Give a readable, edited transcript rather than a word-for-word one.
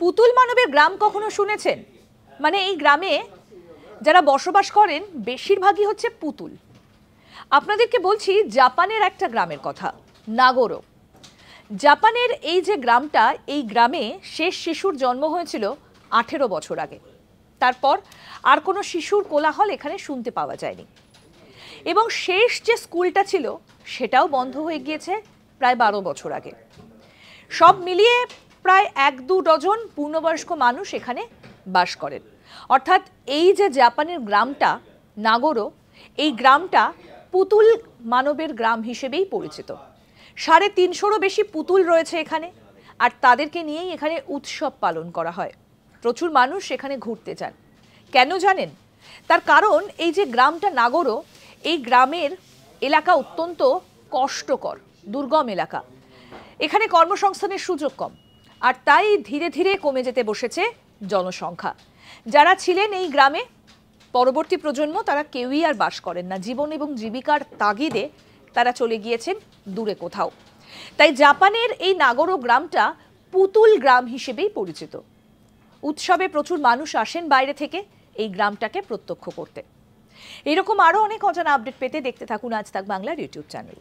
পুতুল মানবের গ্রাম কখনো শুনেছেন? মানে এই গ্রামে যারা বসবাস করেন বেশিরভাগই হচ্ছে পুতুল। আপনাদেরকে বলছি জাপানের একটা গ্রামের কথা, নাগোরো। জাপানের এই যে গ্রামটা, এই গ্রামে শেষ শিশুর জন্ম হয়েছিল 18 বছর আগে। তারপর আর কোনো শিশুর কোলাহল এখানে শুনতে পাওয়া যায়নি, এবং শেষ যে স্কুলটা ছিল সেটাও বন্ধ হয়ে গিয়েছে প্রায় 12 বছর আগে। সব মিলিয়ে প্রায় 1-2 ডজন পূর্ণবয়স্ক মানুষ এখানে বাস করেন। অর্থাৎ এই যে জাপানের গ্রামটা নাগোরো, এই গ্রামটা পুতুল মানবের গ্রাম হিসেবেই পরিচিত। 350-রও বেশি পুতুল রয়েছে এখানে, আর তাদেরকে নিয়েই এখানে উৎসব পালন করা হয়। প্রচুর মানুষ এখানে ঘুরতে যান। কেন জানেন? তার কারণ এই যে গ্রামটা নাগোরো, এই গ্রামের এলাকা অত্যন্ত কষ্টকর, দুর্গম এলাকা। এখানে কর্মসংস্থানের সুযোগ কম, আর তাই ধীরে ধীরে কমে যেতে বসেছে জনসংখ্যা। যারা ছিলেন এই গ্রামে, পরবর্তী প্রজন্ম তারা কেউই আর বাস করেন না। জীবন এবং জীবিকার তাগিদে তারা চলে গিয়েছেন দূরে কোথাও। তাই জাপানের এই নাগোরো গ্রামটা পুতুল গ্রাম হিসেবেই পরিচিত। উৎসবে প্রচুর মানুষ আসেন বাইরে থেকে এই গ্রামটাকে প্রত্যক্ষ করতে। এরকম আরও অনেক অজানা আপডেট পেতে দেখতে থাকুন আজ তাক বাংলার ইউটিউব চ্যানেল।